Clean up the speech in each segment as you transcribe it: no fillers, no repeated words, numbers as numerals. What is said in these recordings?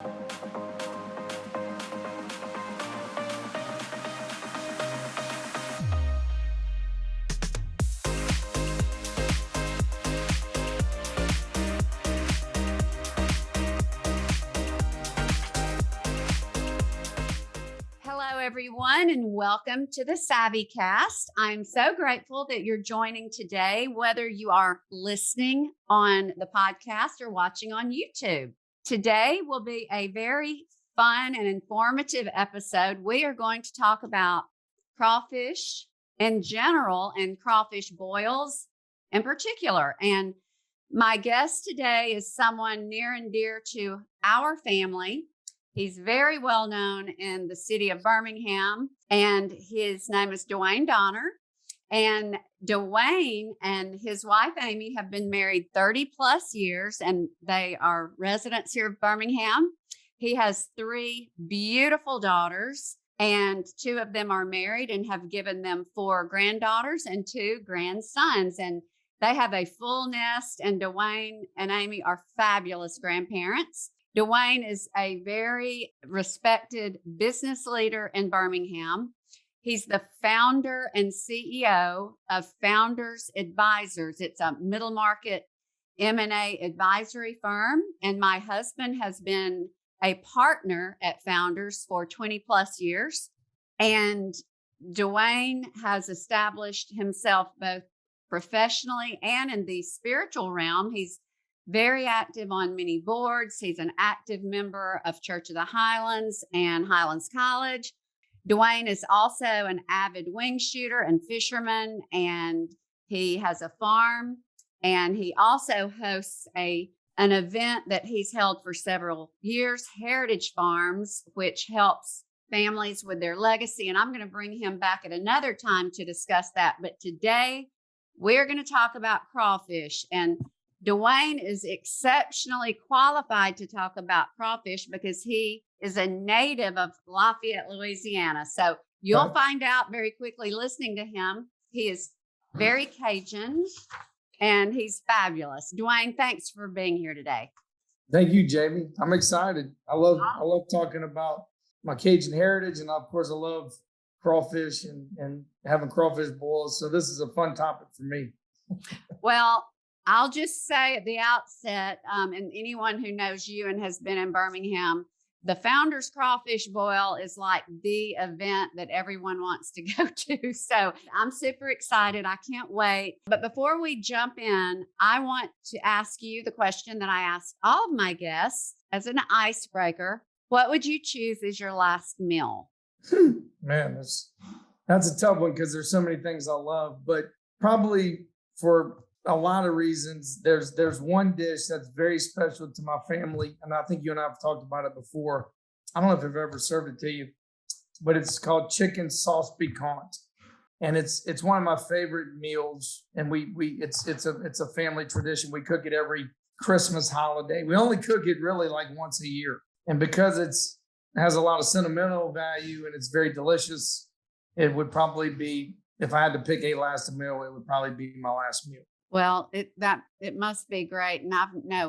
Hello, everyone, and welcome to the Savvy Cast. I'm so grateful that you're joining today, whether you are listening on the podcast or watching on YouTube. Today will be a very fun and informative episode. We are going to talk about crawfish in general and crawfish boils in particular. And my guest today is someone near and dear to our family. He's very well known in the city of Birmingham, and his name is Duane Donner. And Duane and his wife, Amy, have been married 30 plus years, and they are residents here of Birmingham. He has 3 beautiful daughters, and 2 of them are married and have given them 4 granddaughters and 2 grandsons. And they have a full nest, and Duane and Amy are fabulous grandparents. Duane is a very respected business leader in Birmingham. He's the founder and CEO of Founders Advisors. It's a middle market M&A advisory firm. And my husband has been a partner at Founders for 20 plus years. And Duane has established himself both professionally and in the spiritual realm. He's very active on many boards. He's an active member of Church of the Highlands and Highlands College. Duane is also an avid wing shooter and fisherman, and he has a farm. And he also hosts an event that he's held for several years, Heritage Farms, which helps families with their legacy. And I'm going to bring him back at another time to discuss that. But today, we're going to talk about crawfish. And Duane is exceptionally qualified to talk about crawfish because he is a native of Lafayette, Louisiana. So you'll find out very quickly listening to him. He is very Cajun and he's fabulous. Duane, thanks for being here today. Thank you, Jamie. I'm excited. I love talking about my Cajun heritage, and of course I love crawfish and having crawfish boils. So this is a fun topic for me. Well, I'll just say at the outset, and anyone who knows you and has been in Birmingham, the Founders Crawfish Boil is like the event that everyone wants to go to. So I'm super excited. I can't wait. But before we jump in, I want to ask you the question that I ask all of my guests as an icebreaker. What would you choose as your last meal? Man, that's a tough one because there's so many things I love, but probably for a lot of reasons, there's one dish that's very special to my family, and I think you and I have talked about it before. I don't know if I've ever served it to you, but it's called chicken sauce piquant, and it's one of my favorite meals. And it's a family tradition. We cook it every Christmas holiday. We only cook it really like once a year, and because it has a lot of sentimental value and it's very delicious, it would probably be, if I had to pick a last meal, it would probably be my last meal. Well, it must be great. And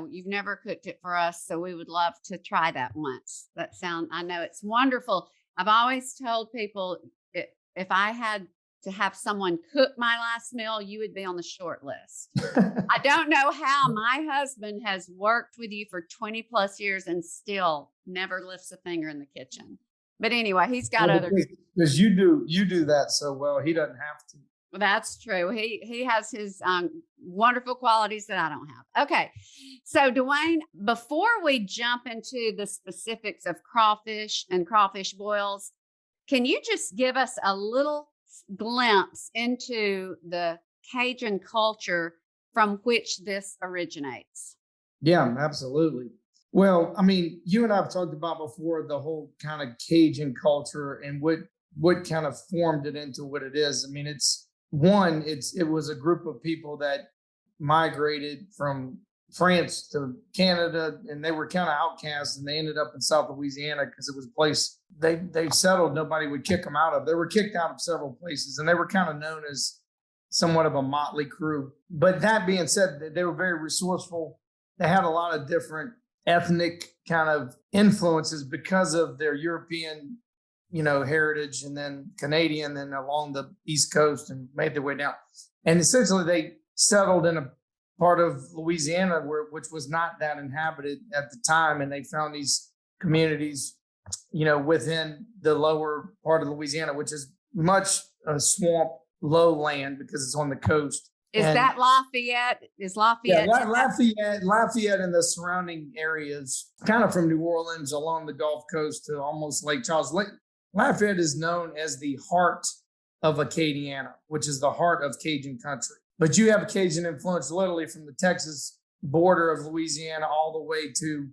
you've never cooked it for us, so we would love to try that once. I know it's wonderful. I've always told people if I had to have someone cook my last meal, you would be on the short list. I don't know how my husband has worked with you for 20 plus years and still never lifts a finger in the kitchen. But anyway, he's got other. Because you do that so well, he doesn't have to. That's true. He has his wonderful qualities that I don't have. Okay. So Duane, before we jump into the specifics of crawfish and crawfish boils, can you just give us a little glimpse into the Cajun culture from which this originates? Yeah, absolutely. Well, I mean, you and I have talked about before the whole kind of Cajun culture and what kind of formed it into what it is. I mean, it was a group of people that migrated from France to Canada, and they were kind of outcasts, and they ended up in South Louisiana because it was a place they settled. Nobody would kick them out of. They were kicked out of several places, and they were kind of known as somewhat of a motley crew. But that being said, they were very resourceful. They had a lot of different ethnic kind of influences because of their European, heritage, and then Canadian, and along the East Coast, and made their way down. And essentially they settled in a part of Louisiana which was not that inhabited at the time. And they found these communities, within the lower part of Louisiana, which is much a swamp lowland because it's on the coast. Is that Lafayette? Is Lafayette? Yeah, Lafayette and the surrounding areas, kind of from New Orleans along the Gulf Coast to almost Lake Charles. Lafayette is known as the heart of Acadiana, which is the heart of Cajun country. But you have Cajun influence literally from the Texas border of Louisiana all the way to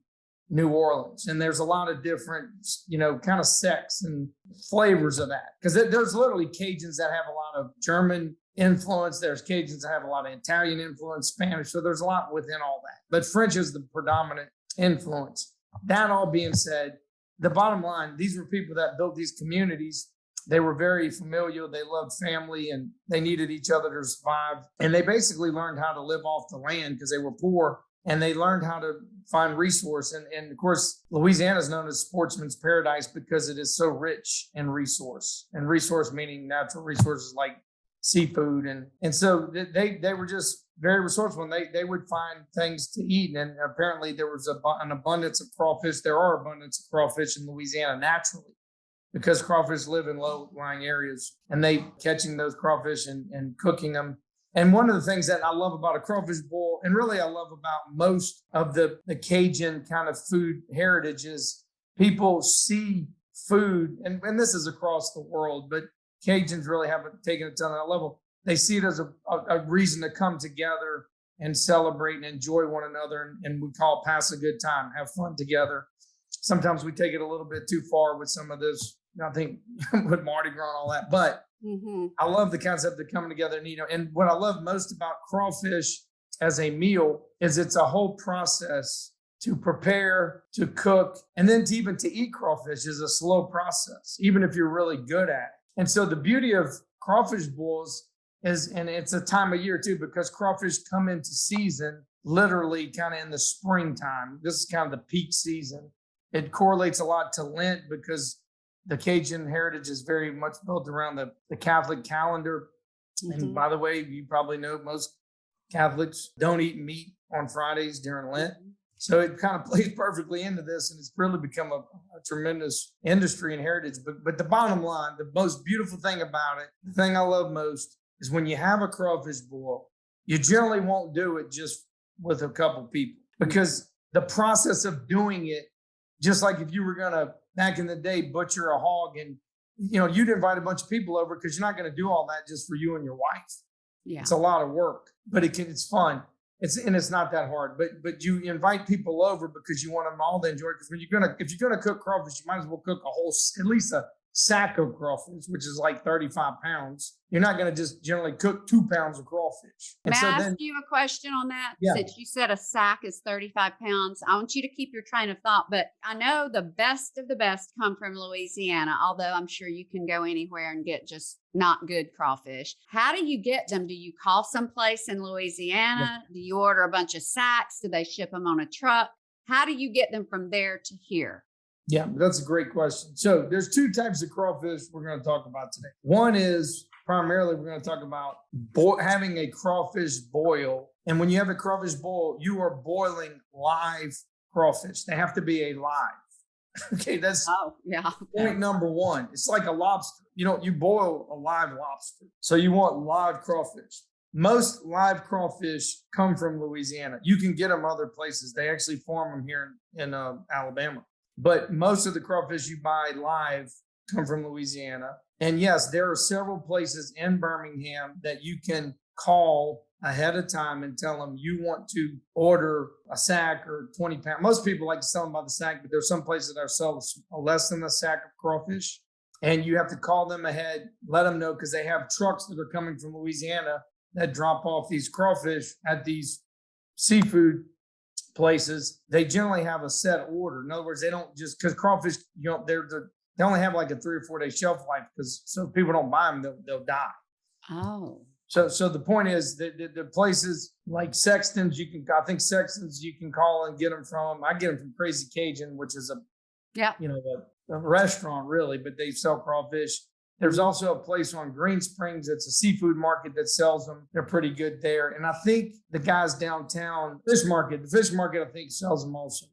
New Orleans. And there's a lot of different, kind of sects and flavors of that. Because there's literally Cajuns that have a lot of German influence. There's Cajuns that have a lot of Italian influence, Spanish. So there's a lot within all that. But French is the predominant influence. That all being said, the bottom line, these were people that built these communities. They were very familial. They loved family, and they needed each other to survive. And they basically learned how to live off the land because they were poor, and they learned how to find resource. And of course, Louisiana is known as sportsman's paradise because it is so rich in resource, and resource meaning natural resources like seafood. And so they were just very resourceful, and they would find things to eat. And apparently there was an abundance of crawfish. There are abundance of crawfish in Louisiana naturally, because crawfish live in low-lying areas, and they catching those crawfish and cooking them. And one of the things that I love about a crawfish boil, and really I love about most of the Cajun kind of food heritage, is people see food, and this is across the world, but Cajuns really haven't taken it to that level. They see it as a reason to come together and celebrate and enjoy one another, and we call it pass a good time, have fun together. Sometimes we take it a little bit too far with some of this, I think, with Mardi Gras and all that. But I love the concept of coming together and eat. And what I love most about crawfish as a meal is it's a whole process to prepare, to cook, and then to eat crawfish is a slow process, even if you're really good at it. And so the beauty of crawfish boils is, and it's a time of year too, because crawfish come into season literally kind of in the springtime. This is kind of the peak season. It correlates a lot to Lent because the Cajun heritage is very much built around the Catholic calendar. And by the way, you probably know most Catholics don't eat meat on Fridays during Lent. So it kind of plays perfectly into this, and it's really become a tremendous industry and heritage. But the bottom line, the most beautiful thing about it, the thing I love most, is when you have a crawfish boil, you generally won't do it just with a couple people, because the process of doing it, just like if you were going to, back in the day, butcher a hog, and you'd invite a bunch of people over, because you're not going to do all that just for you and your wife. Yeah. It's a lot of work, but it's fun. It's not that hard, but you invite people over because you want them all to enjoy it. Because if you're gonna cook crawfish, you might as well cook at least a sack of crawfish, which is like 35 pounds. You're not going to just generally cook 2 pounds of crawfish. May I ask you a question on that? Yeah. Since you said a sack is 35 pounds, I want you to keep your train of thought, but I know the best of the best come from Louisiana, although I'm sure you can go anywhere and get just not good crawfish. How do you get them? Do you call someplace in Louisiana? Yeah. Do you order a bunch of sacks? Do they ship them on a truck? How do you get them from there to here? Yeah, that's a great question. So there's two types of crawfish we're going to talk about today. One is primarily we're going to talk about having a crawfish boil. And when you have a crawfish boil, you are boiling live crawfish. They have to be a live. Okay, that's point number one. It's like a lobster. You boil a live lobster. So you want live crawfish. Most live crawfish come from Louisiana. You can get them other places. They actually farm them here in Alabama. But most of the crawfish you buy live come from Louisiana. And yes, there are several places in Birmingham that you can call ahead of time and tell them you want to order a sack or 20 pounds. Most people like to sell them by the sack, but there's some places that sell less than a sack of crawfish. And you have to call them ahead, let them know, because they have trucks that are coming from Louisiana that drop off these crawfish at these seafood places. They generally have a set order. In other words, they don't just, because crawfish, they only have like a 3 or 4 day shelf life, because so if people don't buy them, they'll die. Oh. So the point is that the places like Sexton's, I think Sexton's you can call and get them from. I get them from Crazy Cajun, which is a restaurant really, but they sell crawfish. There's also a place on Green Springs. It's a seafood market that sells them. They're pretty good there. And I think the guys downtown, the fish market, I think sells them also.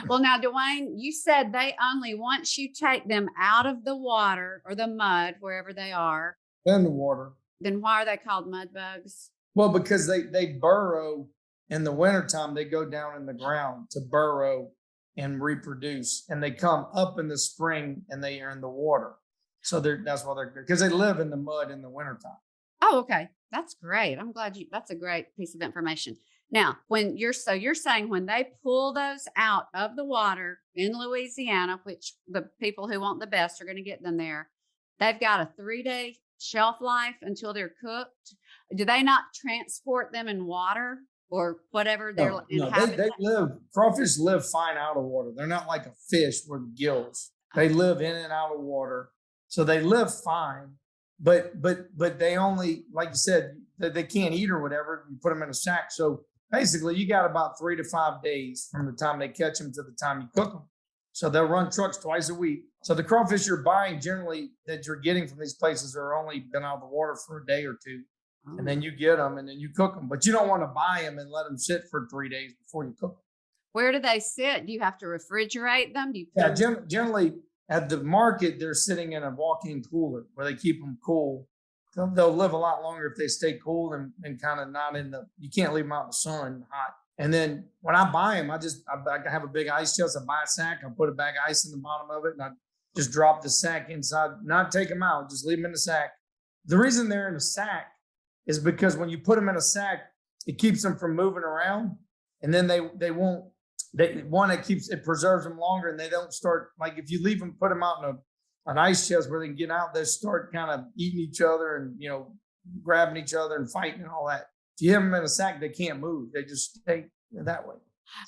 Well, now, Duane, you said they only, once you take them out of the water or the mud, wherever they are. In the water. Then why are they called mud bugs? Well, because they burrow in the wintertime. They go down in the ground to burrow and reproduce. And they come up in the spring and they are in the water. So that's why because they live in the mud in the wintertime. Oh, okay. That's great. I'm glad that's a great piece of information. Now, when you're saying when they pull those out of the water in Louisiana, which the people who want the best are going to get them there, they've got a 3-day shelf life until they're cooked. Do they not transport them in water or whatever they're they live, crawfish live fine out of water. They're not like a fish with gills. They live in and out of water. So they live fine, but they only, like you said, they can't eat or whatever. You put them in a sack. So basically you got about 3 to 5 days from the time they catch them to the time you cook them. So they'll run trucks twice a week. So the crawfish you're buying generally that you're getting from these places are only been out of the water for a day or two. Oh. And then you get them and then you cook them. But you don't want to buy them and let them sit for 3 days before you cook them. Where do they sit? Do you have to refrigerate them? Generally at the market, they're sitting in a walk-in cooler where they keep them cool. They'll live a lot longer if they stay cool and kind of not you can't leave them out in the sun hot. And then when I buy them, I have a big ice chest. I buy a sack. I put a bag of ice in the bottom of it and I just drop the sack inside, not take them out, just leave them in the sack. The reason they're in a sack is because when you put them in a sack, it keeps them from moving around. And then it preserves them longer and they don't start, like if you leave them, put them out in an ice chest where they can get out, they start kind of eating each other and, grabbing each other and fighting and all that. If you have them in a sack, they can't move. They just stay that way.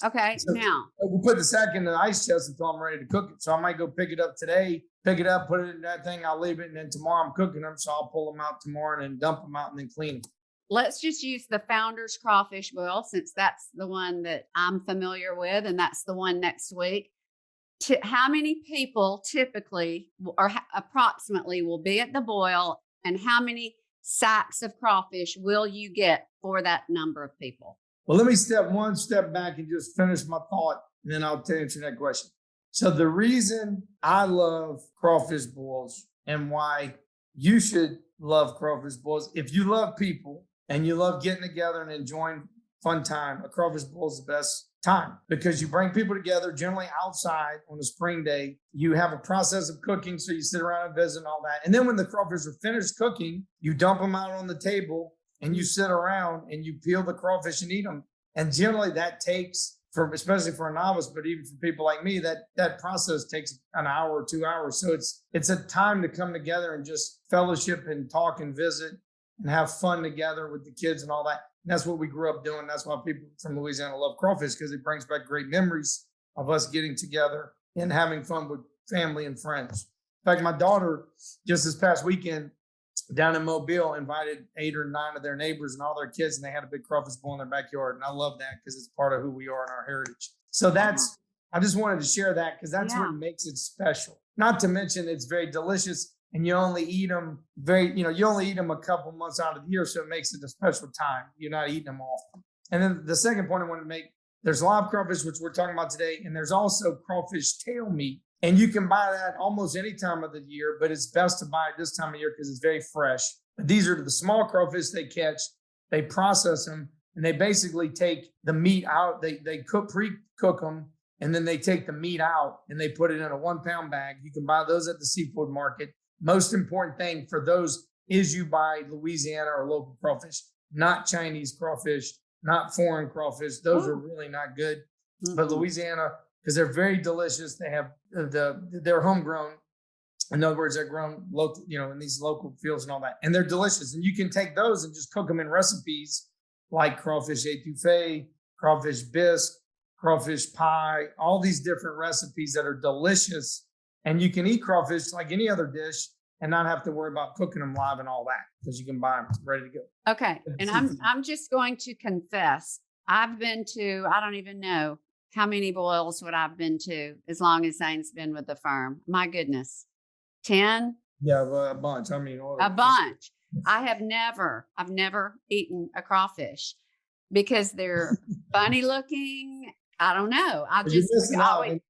Okay. So now we put the sack in the ice chest until I'm ready to cook it. So I might go pick it up today, put it in that thing. I'll leave it. And then tomorrow I'm cooking them. So I'll pull them out tomorrow and then dump them out and then clean them. Let's just use the Founder's Crawfish Boil since that's the one that I'm familiar with. And that's the one next week. How many people typically or approximately will be at the boil and how many sacks of crawfish will you get for that number of people? Well, let me step back and just finish my thought, and then I'll answer that question. So the reason I love crawfish boils and why you should love crawfish boils, if you love people and you love getting together and enjoying fun time, a crawfish boil is the best time because you bring people together, generally outside on a spring day. You have a process of cooking, so you sit around and visit and all that. And then when the crawfish are finished cooking, you dump them out on the table and you sit around and you peel the crawfish and eat them. And generally that takes, especially for a novice, but even for people like me, that process takes an hour or 2 hours. So it's a time to come together and just fellowship and talk and visit and have fun together with the kids and all that. And that's what we grew up doing. That's why people from Louisiana love crawfish, because it brings back great memories of us getting together and having fun with family and friends. In fact, my daughter, just this past weekend down in Mobile, invited 8 or 9 of their neighbors and all their kids, and they had a big crawfish boil in their backyard. And I love that because it's part of who we are and our heritage. So I just wanted to share that because that's what makes it special. Not to mention it's very delicious. And you only eat them a couple months out of the year. So it makes it a special time. You're not eating them often. And then the second point I want to make, there's live crawfish, which we're talking about today. And there's also crawfish tail meat. And you can buy that almost any time of the year, but it's best to buy it this time of year because it's very fresh. But these are the small crawfish they catch. They process them and they basically take the meat out. They pre-cook them and then they take the meat out and they put it in a 1-pound bag. You can buy those at the seafood market. Most important thing for those is you buy Louisiana or local crawfish, not Chinese crawfish, not foreign crawfish. Those are really not good. Mm-hmm. But Louisiana, because they're very delicious. They have they're homegrown. In other words, they're grown local, in these local fields and all that. And they're delicious. And you can take those and just cook them in recipes like crawfish étouffée, crawfish bisque, crawfish pie, all these different recipes that are delicious. And you can eat crawfish like any other dish, and not have to worry about cooking them live and all that, because you can buy them ready to go. Okay. And I'm just going to confess, I've been to, I don't even know how many boils would I've been to as long as Zane's been with the firm. My goodness. 10? Yeah, a bunch. I mean, a bunch. I've never eaten a crawfish because they're funny looking. I don't know. You're missing out. And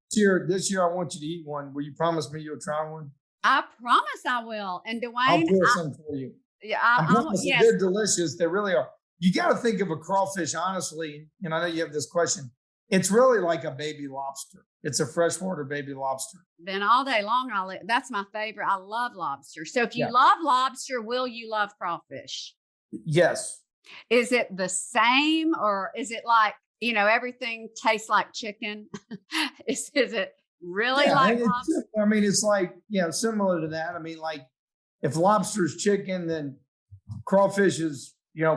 this year I want you to eat one. Will you promise me you'll try one? I promise I will. And Duane, I'll pour some for you. Yeah, yes. They're delicious. They really are. You got to think of a crawfish, honestly. And I know you have this question. It's really like a baby lobster. It's a freshwater baby lobster. Then all day long, that's my favorite. I love lobster. So if you love lobster, will you love crawfish? Yes. Is it the same, or is it like, everything tastes like chicken? Is it really like lobster? I mean, it's like, similar to that. I mean, like if lobster is chicken, then crawfish is,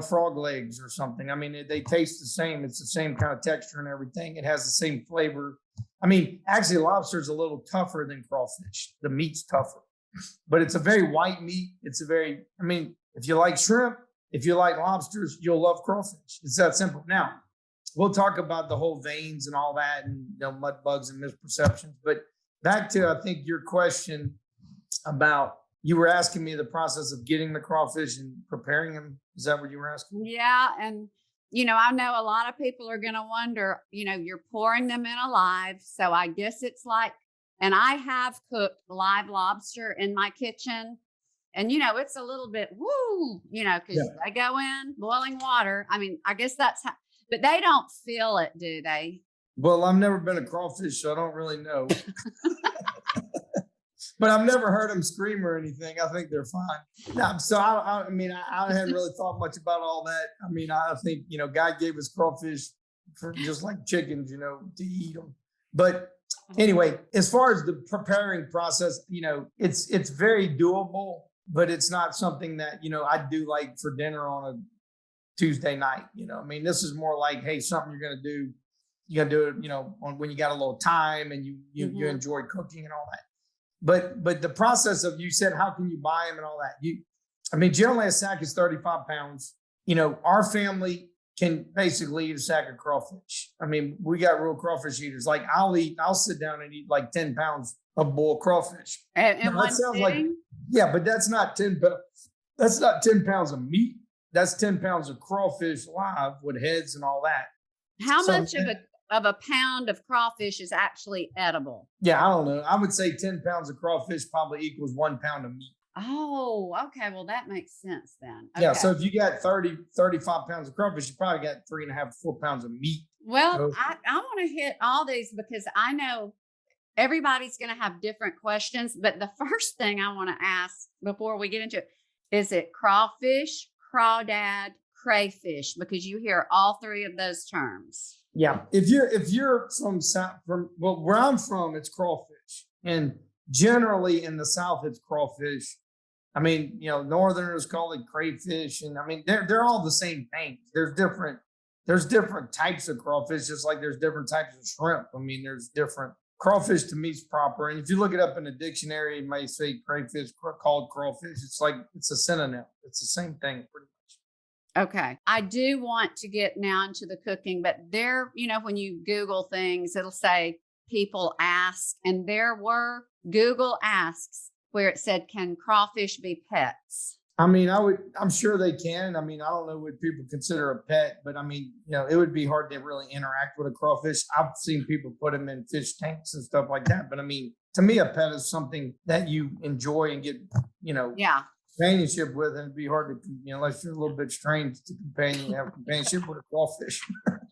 frog legs or something. I mean, they taste the same. It's the same kind of texture and everything. It has the same flavor. I mean, actually, lobster is a little tougher than crawfish. The meat's tougher, but it's a very white meat. If you like shrimp, if you like lobsters, you'll love crawfish. It's that simple. Now, we'll talk about the whole veins and all that and mud bugs and misperceptions. But back to, I think, your question about, you were asking me the process of getting the crawfish and preparing them. Is that what you were asking? Yeah. And, I know a lot of people are going to wonder, you're pouring them in alive. So I guess it's like, and I have cooked live lobster in my kitchen. And, it's a little bit, because they go in boiling water. I mean, I guess that's how, but they don't feel it, do they? Well, I've never been a crawfish, so I don't really know. But I've never heard them scream or anything. I think they're fine. No, so I hadn't really thought much about all that. I mean, I think, God gave us crawfish for just like chickens, to eat them. But anyway, as far as the preparing process, it's very doable, but it's not something that, I do like for dinner on a Tuesday night. This is more like, hey, something you're going to do. You got to do it, when you got a little time and you enjoy cooking and all that. But the process of, you said, how can you buy them and all that? Generally a sack is 35 pounds. Our family can basically eat a sack of crawfish. We got real crawfish eaters. Like I'll sit down and eat like 10 pounds of boiled crawfish. And that sounds like, but that's not 10 pounds of meat. That's 10 pounds of crawfish live with heads and all that. How much of a pound of crawfish is actually edible? Yeah, I don't know. I would say 10 pounds of crawfish probably equals 1 pound of meat. Oh, okay. Well, that makes sense then. Okay. Yeah. So if you got 35 pounds of crawfish, you probably got 3.5, 4 pounds of meat. Well, I want to hit all these because I know everybody's going to have different questions. But the first thing I want to ask before we get into it, is it crawfish, crawdad, crayfish? Because you hear all three of those terms. Yeah. If you're from where I'm from, it's crawfish. And generally in the South, it's crawfish. Northerners call it crayfish. And they're all the same thing. There's different types of crawfish, just like there's different types of shrimp. There's different. Crawfish to me is proper. And if you look it up in a dictionary, it may say crayfish called crawfish. It's a synonym. It's the same thing pretty much. Okay. I do want to get now into the cooking, but when you Google things, it'll say people ask, and there were Google asks where it said, can crawfish be pets? I'm sure they can. I don't know what people consider a pet, but it would be hard to really interact with a crawfish. I've seen people put them in fish tanks and stuff like that. But to me, a pet is something that you enjoy and get, companionship with, and it'd be hard to, unless you're a little bit strange to have companionship with a crawfish.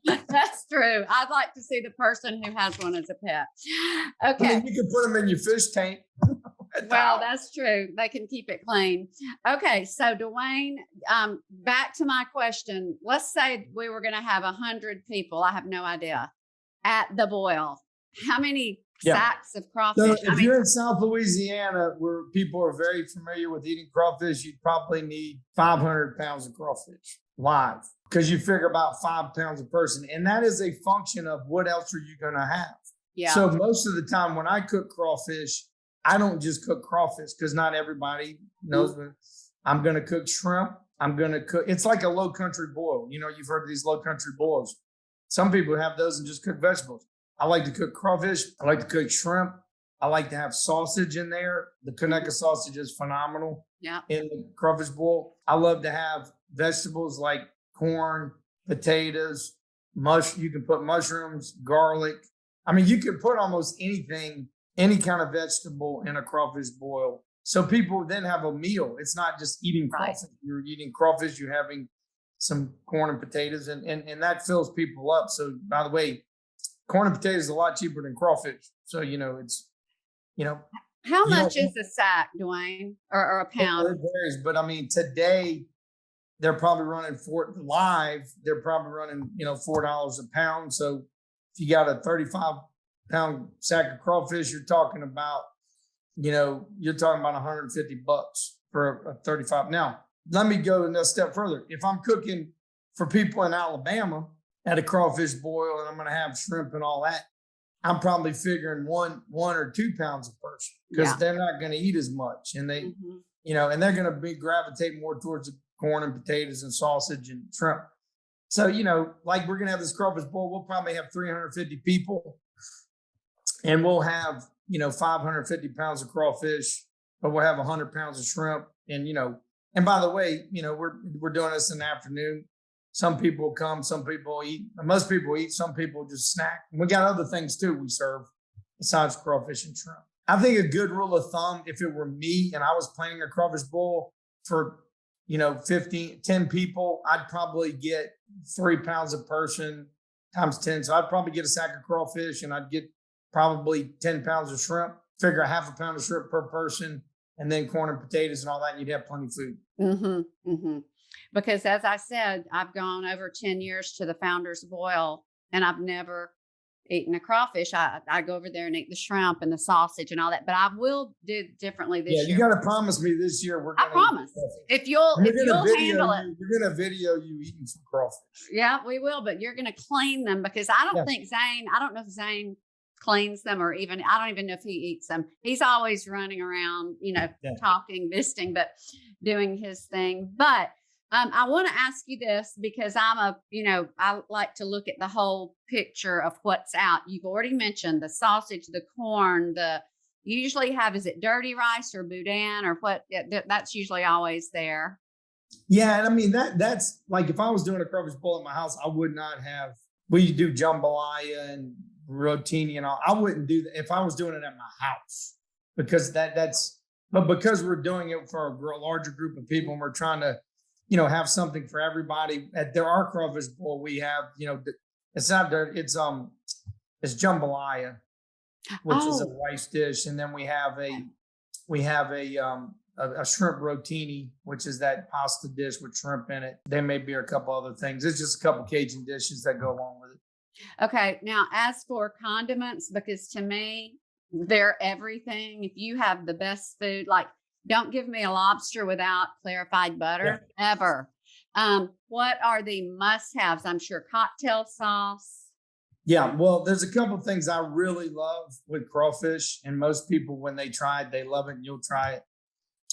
That's true. I'd like to see the person who has one as a pet. Okay. You can put them in your fish tank. Well, that's true. They can keep it clean. Okay. So Duane, back to my question. Let's say we were going to have 100 people. I have no idea at the boil. How many sacks of crawfish? So if you're in South Louisiana, where people are very familiar with eating crawfish, you'd probably need 500 pounds of crawfish live, because you figure about 5 pounds a person. And that is a function of what else are you going to have. Yeah. So most of the time when I cook crawfish, I don't just cook crawfish because not everybody knows. But I'm going to cook shrimp. I'm going to cook. It's like a low country boil. You know, you've heard of these low country boils. Some people have those and just cook vegetables. I like to cook crawfish. I like to cook shrimp. I like to have sausage in there. The Conecuh sausage is phenomenal. Yeah. In the crawfish boil. I love to have vegetables like corn, potatoes, you can put mushrooms, garlic. I mean, you can put almost anything, any kind of vegetable in a crawfish boil. So people then have a meal. It's not just eating crawfish. Right. You're eating crawfish, you're having some corn and potatoes, and that fills people up. So by the way, corn and potatoes is a lot cheaper than crawfish. So, it's, How much is a sack, Duane, or a pound? It varies, but I mean, today they're probably running they're probably running, $4 a pound. So if you got a 35-pound sack of crawfish, you're talking about $150 for a 35. Now, let me go a step further. If I'm cooking for people in Alabama at a crawfish boil and I'm going to have shrimp and all that, I'm probably figuring 1 or 2 pounds a person because they're not going to eat as much. And they, and they're going to be gravitating more towards the corn and potatoes and sausage and shrimp. So, like we're going to have this crawfish boil, we'll probably have 350 people and we'll have, 550 pounds of crawfish, but we'll have 100 pounds of shrimp. And, and by the way, we're doing this in the afternoon. Some people come, some people eat, most people eat, some people just snack. And we got other things too we serve besides crawfish and shrimp. I think a good rule of thumb, if it were me and I was planning a crawfish boil for, 10 people, I'd probably get 3 pounds a person times 10. So I'd probably get a sack of crawfish and I'd get probably 10 pounds of shrimp, figure a half a pound of shrimp per person, and then corn and potatoes and all that. And you'd have plenty of food. Because as I said, I've gone over 10 years to the Founder's Boil and I've never eaten a crawfish. I go over there and eat the shrimp and the sausage and all that, but I will do differently this year. Yeah, you got to promise me this year. I promise. If you'll handle it. We're going to video you eating some crawfish. Yeah, we will, but you're going to clean them because I don't think I don't know if Zane cleans them or I don't even know if he eats them. He's always running around, talking, visiting, but doing his thing. But I want to ask you this because I like to look at the whole picture of what's out. You've already mentioned the sausage, the corn, you usually have, is it dirty rice or boudin or what? That's usually always there. Yeah. And I mean, that's like, if I was doing a crawfish boil at my house, I would not have, we do jambalaya and rotini and all. I wouldn't do that if I was doing it at my house because but because we're doing it for a larger group of people and we're trying to, have something for everybody. At our crawfish boil, we have, it's not dirt, it's jambalaya, which is a rice dish, and then we have a shrimp rotini, which is that pasta dish with shrimp in it. There may be a couple other things. It's just a couple Cajun dishes that go along with it. Okay, now as for condiments, because to me they're everything. If you have the best food, like, don't give me a lobster without clarified butter, ever. What are the must-haves? I'm sure cocktail sauce. Yeah, well, there's a couple of things I really love with crawfish, and most people, when they try it, they love it, and you'll try it.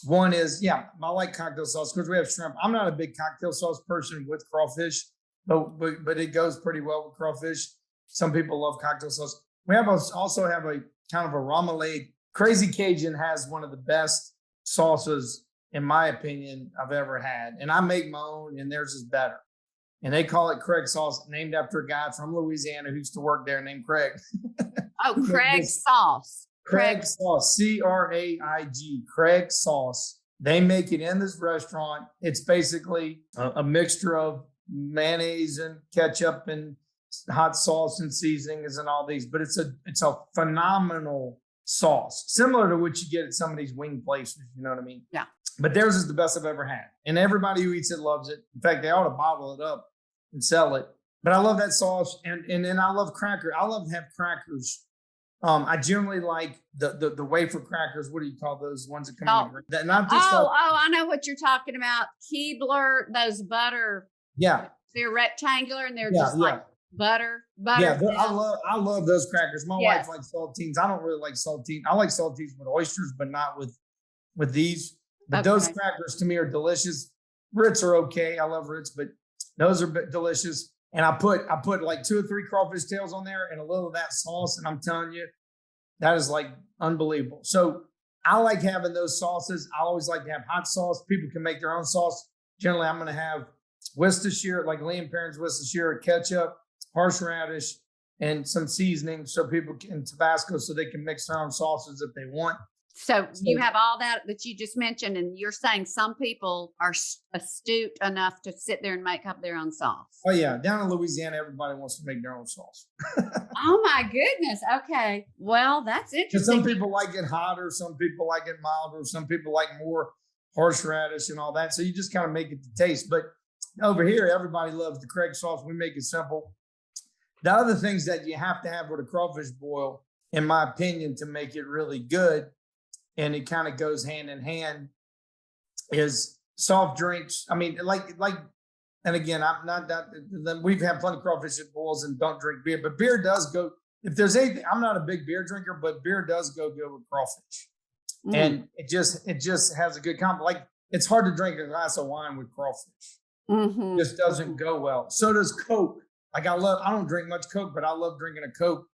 One is, I like cocktail sauce because we have shrimp. I'm not a big cocktail sauce person with crawfish, but it goes pretty well with crawfish. Some people love cocktail sauce. We also have a kind of a remoulade. Crazy Cajun has one of the best sauces, in my opinion, I've ever had. And I make my own, and theirs is better. And they call it Craig sauce, named after a guy from Louisiana who used to work there named Craig. Oh, Craig sauce. Craig sauce, C-R-A-I-G, Craig sauce. They make it in this restaurant. It's basically a mixture of mayonnaise and ketchup and hot sauce and seasonings and all these, but it's a phenomenal sauce, similar to what you get at some of these wing places. You know what I mean? Yeah. But theirs is the best I've ever had. And everybody who eats it loves it. In fact, they ought to bottle it up and sell it. But I love that sauce. And then I love crackers. I love to have crackers. I generally like the wafer crackers. What do you call those ones that come in? Not just I know what you're talking about. Keebler, those butter. Yeah. They're rectangular and they're butter. I love those crackers. My Yes. wife likes saltines. I don't really like saltines. I like saltines with oysters, but not with these. But those Okay. crackers to me are delicious. Ritz are okay. I love Ritz, but those are delicious. And I put like 2 or 3 crawfish tails on there and a little of that sauce, and I'm telling you, that is like unbelievable. So I like having those sauces. I always like to have hot sauce. People can make their own sauce. Generally, I'm going to have Worcestershire, like Liam Perrin's Worcestershire, ketchup, horseradish, and some seasoning so people can Tabasco so they can mix their own sauces if they want. So you have all that you just mentioned, and you're saying some people are astute enough to sit there and make up their own sauce. Oh yeah, down in Louisiana, everybody wants to make their own sauce. Oh my goodness. Okay. Well, that's interesting. Some people like it hotter, some people like it milder, some people like more horseradish and all that. So you just kind of make it to taste. But over here, everybody loves the Craig sauce. We make it simple. The other things that you have to have with a crawfish boil, in my opinion, to make it really good, and it kind of goes hand in hand, is soft drinks. I mean, and again, I'm not that, we've had plenty of crawfish at boils and don't drink beer, but beer does go, if there's anything, I'm not a big beer drinker, but beer does go good with crawfish. And it just has a good combo. Like, it's hard to drink a glass of wine with crawfish. It just doesn't go well. So does Coke. Like, I don't drink much Coke, but I love drinking a Coke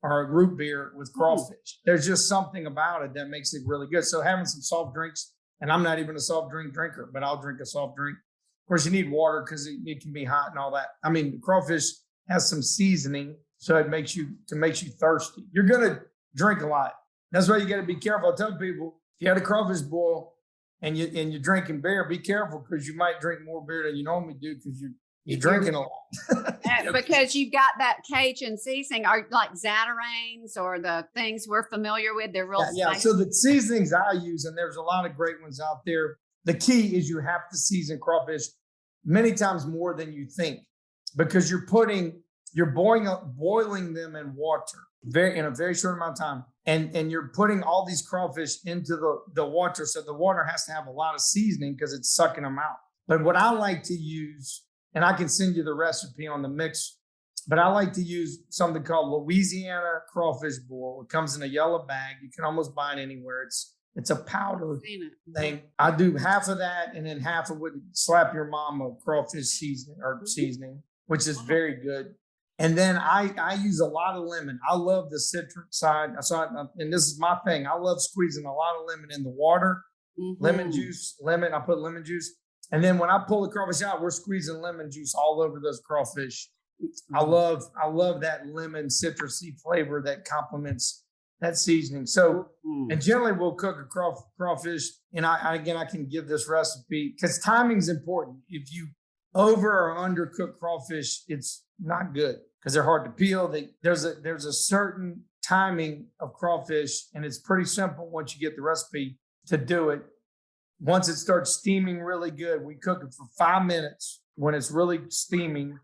or a root beer with crawfish. There's just something about it that makes it really good. So having some soft drinks, and I'm not even a soft drink drinker, but I'll drink a soft drink. Of course, you need water because it can be hot and all that. I mean, crawfish has some seasoning, so it makes you thirsty. You're gonna drink a lot. That's why you got to be careful. I tell people, if you had a crawfish boil and you're drinking beer, be careful because you might drink more beer than you normally do because you're drinking a lot. Because you've got that Cajun seasoning, or like Zatarain's or the things we're familiar with. They're real spicy. Yeah. So the seasonings I use, and there's a lot of great ones out there. The key is you have to season crawfish many times more than you think, because you're boiling them in water in a very short amount of time. And you're putting all these crawfish into the water. So the water has to have a lot of seasoning because it's sucking them out. But what I like to use, and I can send you the recipe on the mix, but I like to use something called Louisiana Crawfish Boil. It comes in a yellow bag. You can almost buy it anywhere. It's a powder thing. I do half of that, and then half of it, slap your mom a crawfish seasoning, which is very good. And then I use a lot of lemon. I love the citric side. And this is my thing. I love squeezing a lot of lemon in the water. Lemon juice, I put lemon juice. And then when I pull the crawfish out, we're squeezing lemon juice all over those crawfish. I love that lemon citrusy flavor that complements that seasoning. So, and generally we'll cook a crawfish. And I can give this recipe because timing is important. If you over or undercook crawfish, it's not good because they're hard to peel. There's a certain timing of crawfish, and it's pretty simple once you get the recipe to do it. Once it starts steaming really good, we cook it for 5 minutes when it's really steaming,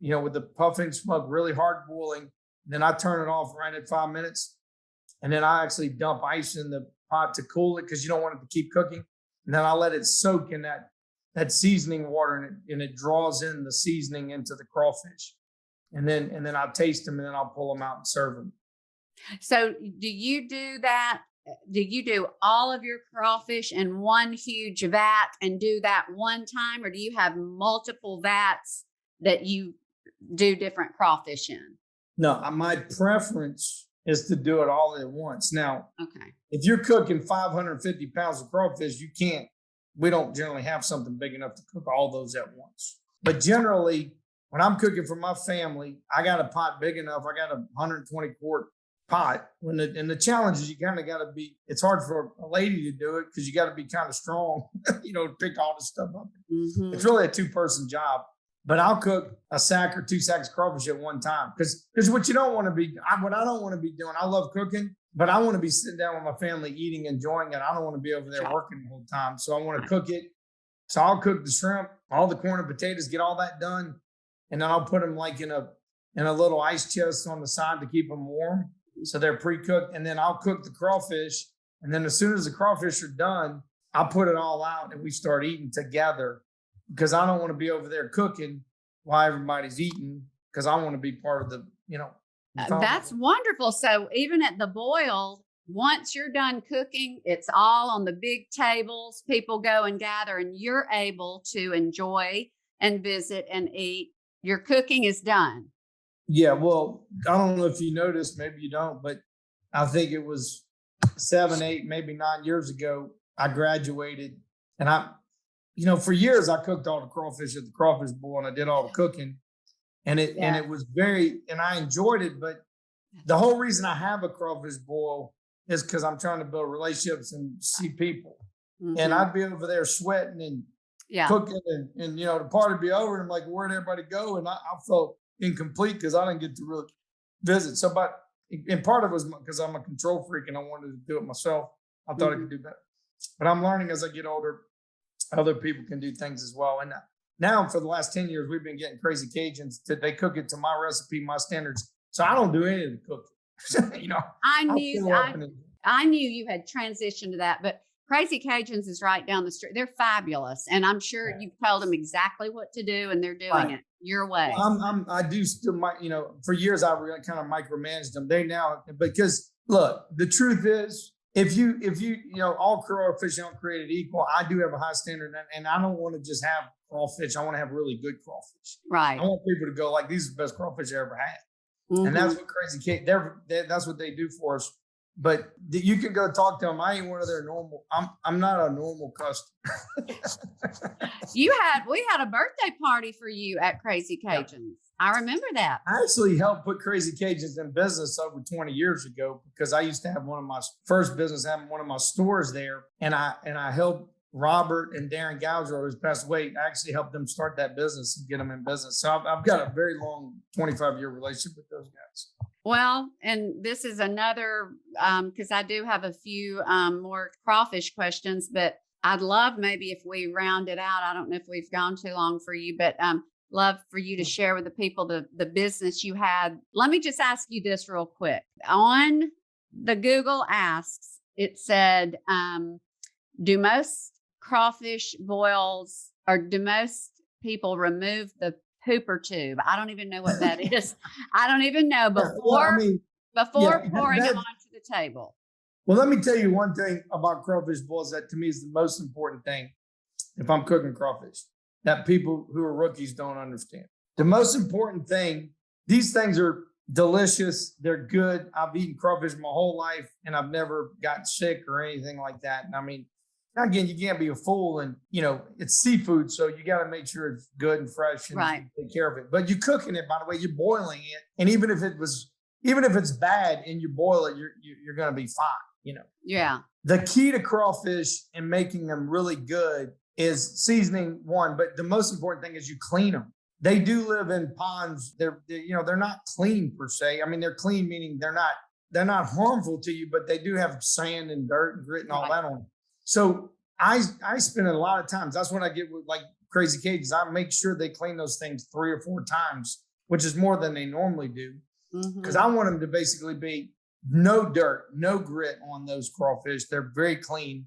with the puffing smoke, really hard boiling. Then I turn it off right at 5 minutes. And then I actually dump ice in the pot to cool it because you don't want it to keep cooking. And then I let it soak in that seasoning water, and it draws in the seasoning into the crawfish. And then I'll taste them, and then I'll pull them out and serve them. So do you do that? Do you do all of your crawfish in one huge vat and do that one time, or do you have multiple vats that you do different crawfish in? No, my preference is to do it all at once. Now, okay, if you're cooking 550 pounds of crawfish, we don't generally have something big enough to cook all those at once. But generally, when I'm cooking for my family, I got a pot big enough. I got a 120 quart pot. And the challenge is you kind of got to it's hard for a lady to do it because you got to be kind of strong, to pick all this stuff up. It's really a 2-person job. But I'll cook a sack or 2 sacks of crawfish at one time because what I don't want to be doing, I love cooking, but I want to be sitting down with my family eating, enjoying it. I don't want to be over there working the whole time. So I want to cook it. So I'll cook the shrimp, all the corn and potatoes, get all that done. And then I'll put them like in a little ice chest on the side to keep them warm. So they're pre-cooked. And then I'll cook the crawfish. And then as soon as the crawfish are done, I'll put it all out and we start eating together because I don't want to be over there cooking while everybody's eating because I want to be part of the, That's wonderful. So even at the boil, once you're done cooking, it's all on the big tables. People go and gather, and you're able to enjoy and visit and eat. Your cooking is done. Yeah, well, I don't know if you noticed, maybe you don't, but I think it was 7, 8, maybe 9 years ago, I graduated, and for years I cooked all the crawfish at the Crawfish Boil, and I did all the cooking, and it was and I enjoyed it. But the whole reason I have a Crawfish Boil is because I'm trying to build relationships and see people, and I'd be over there sweating and cooking, and the party would be over, and I'm like, where'd everybody go? And I felt incomplete because I didn't get to really visit. So, and part of it was because I'm a control freak and I wanted to do it myself. I thought I could do better. But I'm learning as I get older, other people can do things as well. And now for the last 10 years, we've been getting Crazy Cajuns. They cook it to my recipe, my standards. So I don't do any of the cooking. I knew you had transitioned to that, but Crazy Cajuns is right down the street. They're fabulous. And I'm sure you've told them exactly what to do, and they're doing it your way. I do still, for years I really kind of micromanaged them. Because look, the truth is, if you all crawfish don't created equal, I do have a high standard, and I don't want to just have crawfish. I want to have really good crawfish. Right. I want people to go like, these are the best crawfish I ever had. And that's what Crazy Cajun, that's what they do for us. But you can go talk to them. I ain't one of their normal. I'm not a normal customer. We had a birthday party for you at Crazy Cajuns. Yeah. I remember that. I actually helped put Crazy Cajuns in business over 20 years ago, because I used to have one of my first business, having one of my stores there, and I helped Robert and Darren Gouger, who's passed away. I actually helped them start that business and get them in business. So I've got a very long 25-year relationship with those guys. Well, and this is another, because I do have a few more crawfish questions, but I'd love maybe if we round it out. I don't know if we've gone too long for you, but love for you to share with the people the business you had. Let me just ask you this real quick. On the Google Asks, it said, do most crawfish boils, or do most people remove the pooper tube? I don't even know what that is. I don't even know before pouring them onto the table. Well, let me tell you one thing about crawfish boils that to me is the most important thing if I'm cooking crawfish that people who are rookies don't understand. The most important thing, these things are delicious. They're good. I've eaten crawfish my whole life and I've never gotten sick or anything like that. And I mean, again, you can't be a fool, and it's seafood, so you got to make sure it's good and fresh and take care of it. But you're cooking it, by the way, you're boiling it, and even if it's bad and you boil it, you're going to be fine. Yeah. The key to crawfish and making them really good is seasoning one, but the most important thing is you clean them. They do live in ponds. They're not clean per se. I mean, they're clean meaning they're not harmful to you, but they do have sand and dirt and grit and all that on them. So I spend a lot of times. That's what I get with like Crazy Cajuns. I make sure they clean those things 3 or 4 times, which is more than they normally do, because I want them to basically be no dirt, no grit on those crawfish. They're very clean,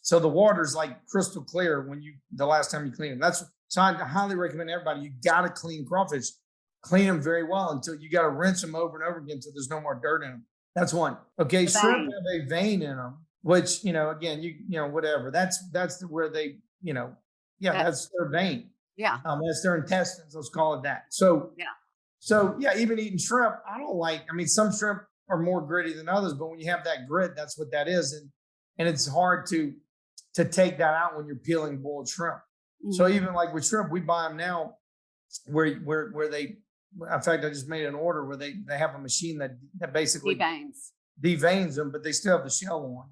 so the water's like crystal clear the last time you clean them. So I highly recommend everybody. You got to clean crawfish, clean them very well until you got to rinse them over and over again until there's no more dirt in them. That's one. Okay, shrimp have a vein in them, which, again, whatever. That's where they, that's their vein. Yeah. That's their intestines. Let's call it that. So even eating shrimp, some shrimp are more gritty than others, but when you have that grit, that's what that is. And it's hard to take that out when you're peeling boiled shrimp. So even like with shrimp, we buy them now where they, in fact, I just made an order where they have a machine that basically deveins them, but they still have the shell on.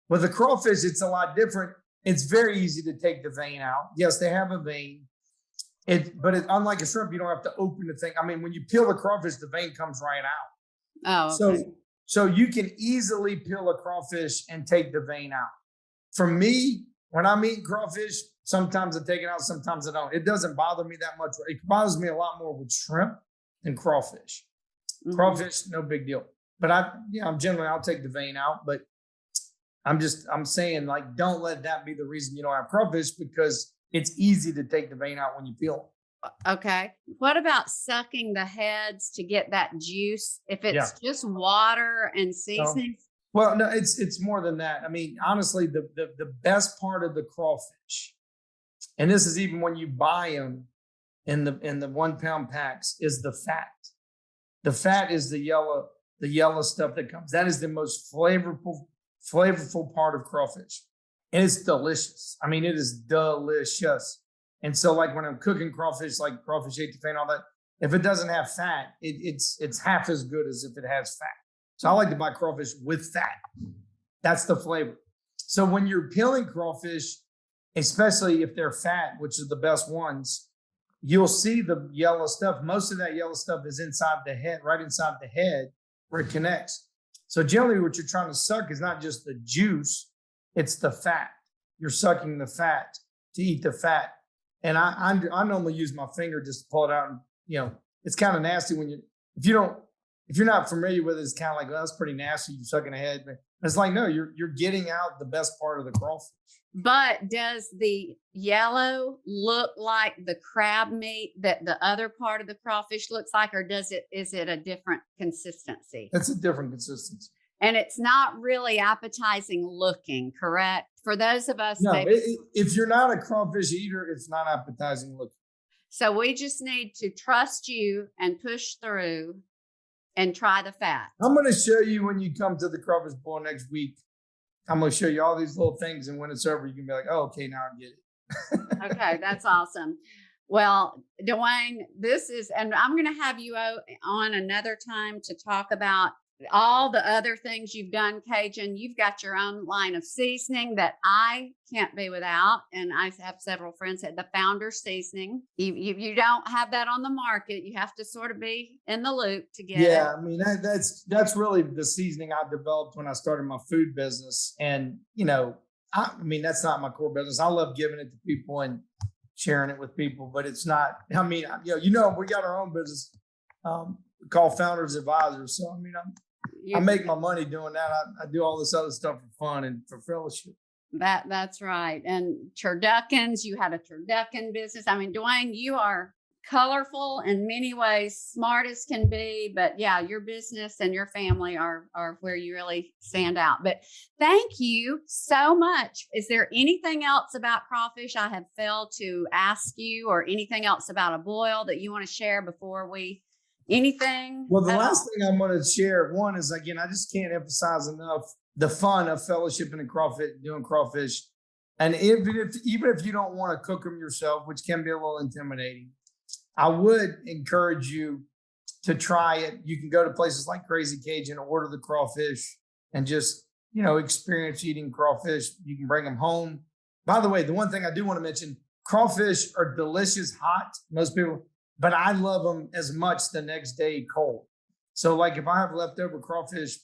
With the crawfish, it's a lot different. It's very easy to take the vein out. Yes, they have a vein. But unlike a shrimp, you don't have to open the thing. I mean, when you peel the crawfish, the vein comes right out. Oh, okay. So you can easily peel a crawfish and take the vein out. For me, when I'm eating crawfish, sometimes I take it out, sometimes I don't. It doesn't bother me that much. It bothers me a lot more with shrimp than crawfish. Crawfish, no big deal. But I'll take the vein out, but I'm saying, like, don't let that be the reason you don't have crawfish, because it's easy to take the vein out when you peel Okay. What about sucking the heads to get that juice? If Yeah. it's just water and No. seasoning? Well, no, it's more than that. I mean, honestly, the best part of the crawfish, and this is even when you buy them in the 1 pound packs, is the fat. The fat is the yellow stuff that comes. That is the most flavorful part of crawfish. And it's delicious. I mean, it is delicious. And so, like when I'm cooking crawfish, like crawfish etouffee and all that, if it doesn't have fat, it's half as good as if it has fat. So I like to buy crawfish with fat. That's the flavor. So when you're peeling crawfish, especially if they're fat, which are the best ones, you'll see the yellow stuff. Most of that yellow stuff is inside the head, right inside the head where it connects. So generally what you're trying to suck is not just the juice, it's the fat. You're sucking the fat to eat the fat. And I normally use my finger just to pull it out. And, it's kind of nasty when if you're not familiar with it, it's kind of like, well, that's pretty nasty. You're sucking a head. But it's like, no, you're getting out the best part of the crawfish. But does the yellow look like the crab meat that the other part of the crawfish looks like, or is it a different consistency? It's a different consistency. And it's not really appetizing looking, correct? For those of us, No, if you're not a crawfish eater, it's not appetizing looking. So we just need to trust you and push through and try the fat. I'm going to show you when you come to the Crawfish Boil next week. I'm going to show you all these little things. And when it's over, you can be like, oh, okay, now I get it. Okay, that's awesome. Well, Duane, and I'm going to have you on another time to talk about all the other things you've done, Cajun. You've got your own line of seasoning that I can't be without. And I have several friends at the Founder Seasoning. You don't have that on the market. You have to sort of be in the loop to get it. Yeah, I mean, that's really the seasoning I developed when I started my food business. And, I mean, that's not my core business. I love giving it to people and sharing it with people, but it's not, I mean, we got our own business called Founders Advisors. So, I mean, I make my money doing that. I do all this other stuff for fun and for fellowship. That's right. And turduckens, you had a turducken business. I mean, Duane, you are colorful in many ways, smart as can be, but yeah, your business and your family are where you really stand out. But thank you so much. Is there anything else about crawfish I have failed to ask you, or anything else about a boil that you want to share before anything? Well, the last thing I'm going to share, one is, again, I just can't emphasize enough the fun of fellowshipping and crawfish, doing crawfish. And even if you don't want to cook them yourself, which can be a little intimidating, I would encourage you to try it. You can go to places like Crazy Cajun, order the crawfish, and just, experience eating crawfish. You can bring them home. By the way, the one thing I do want to mention, crawfish are delicious hot. Most people, but I love them as much the next day cold. So like if I have leftover crawfish,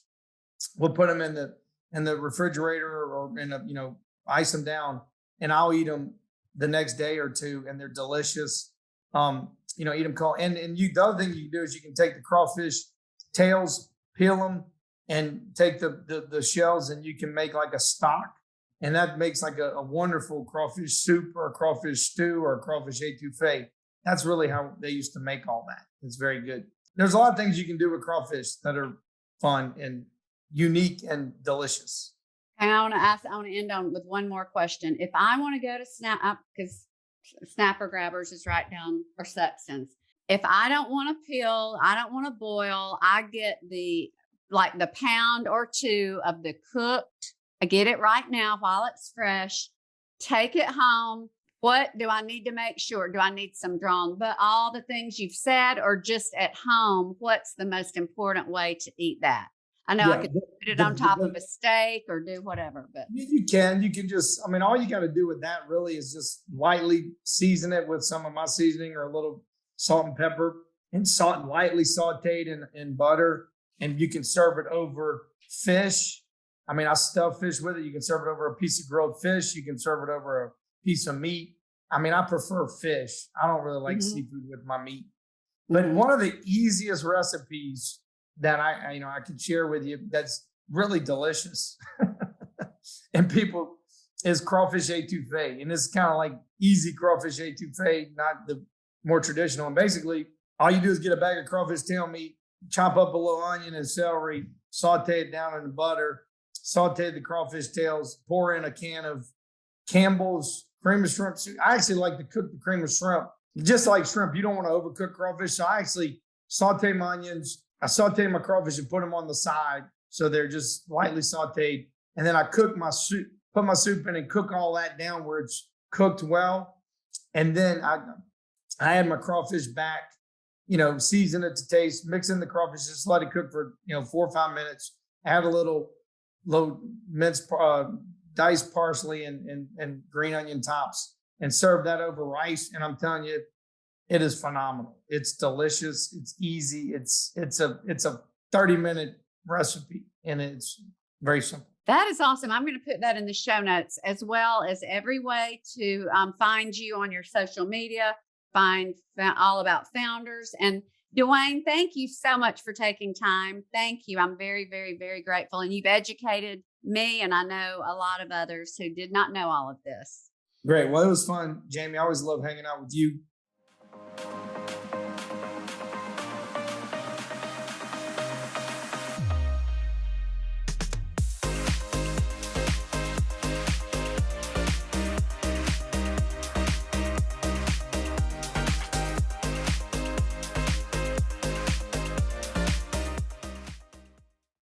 we'll put them in the refrigerator or ice them down, and I'll eat them the next day or two, and they're delicious. Eat them cold. And the other thing you can do is you can take the crawfish tails, peel them, and take the shells, and you can make like a stock. And that makes like a wonderful crawfish soup or a crawfish stew or a crawfish etouffee. That's really how they used to make all that. It's very good. There's a lot of things you can do with crawfish that are fun and unique and delicious. And I want to end on with one more question. If I want to go to Snap, because Snapper Grabbers is right down, or Sexton's. If I don't want to peel, I don't want to boil, I get the pound or two of the cooked. I get it right now while it's fresh. Take it home. What do I need to make sure? Do I need some drawn, but all the things you've said, or just at home? What's the most important way to eat that? I know I could put it on top of a steak or do whatever, but you can just, all you got to do with that really is just lightly season it with some of my seasoning or a little salt and pepper, and lightly sauteed in butter. And you can serve it over fish. I stuff fish with it. You can serve it over a piece of grilled fish. You can serve it over a piece of meat. I prefer fish. I don't really like seafood with my meat. But one of the easiest recipes that I could share with you that's really delicious and people is crawfish etouffee. And it's kind of like easy crawfish etouffee, not the more traditional. And basically, all you do is get a bag of crawfish tail meat, chop up a little onion and celery, saute it down in the butter, saute the crawfish tails, pour in a can of Campbell's cream of shrimp soup. I actually like to cook the cream of shrimp, just like shrimp. You don't want to overcook crawfish. So I actually saute my onions, I saute my crawfish and put them on the side. So they're just lightly sauteed. And then I cook my soup, put my soup in and cook all that down where it's cooked well. And then I add my crawfish back, season it to taste, mix in the crawfish, just let it cook for, 4 or 5 minutes, add a little minced, diced parsley and green onion tops and serve that over rice. And I'm telling you, it is phenomenal. It's delicious. It's easy. It's a 30-minute recipe and it's very simple. That is awesome. I'm going to put that in the show notes, as well as every way to find you on your social media, find all about Founders. And Duane, thank you so much for taking time. Thank you. I'm very, very, very grateful. And you've educated me, and I know a lot of others who did not know all of this. Great. Well, it was fun, Jamie. I always love hanging out with you.